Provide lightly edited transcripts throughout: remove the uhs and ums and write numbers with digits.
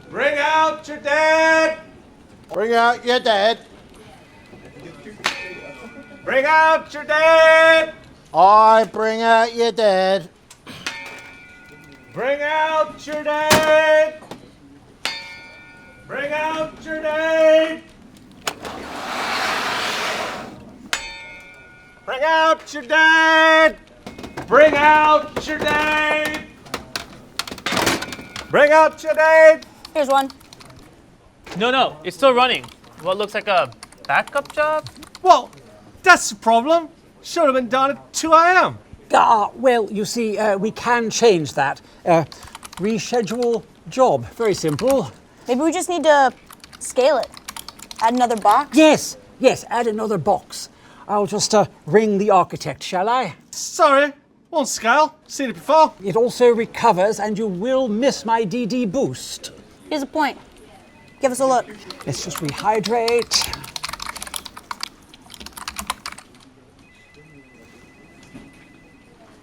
Bring out your dead! Bring out your dead. Bring out your dead! I bring out your dead. Bring out your dead! Bring out your dead! Bring out your dead! Bring out your dead! Bring out your dead! Here's one. No, it's still running. What looks like a backup job? Well, that's the problem. Should have been done at 2 a.m. Well, you see, we can change that. Reschedule job. Very simple. Maybe we just need to scale it. Add another box. Yes, add another box. I'll just ring the architect, shall I? Sorry, won't scale. Seen it before. It also recovers, and you will miss my DD boost. Here's a point. Give us a look. Let's just rehydrate.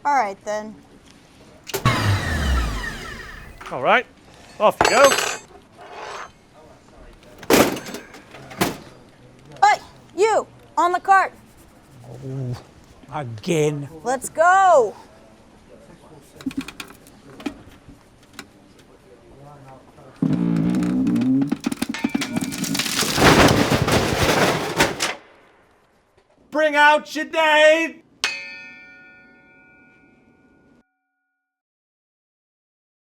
All right, then. All right, off you go. Hey, you, on the cart. Again. Let's go. Bring out your dead!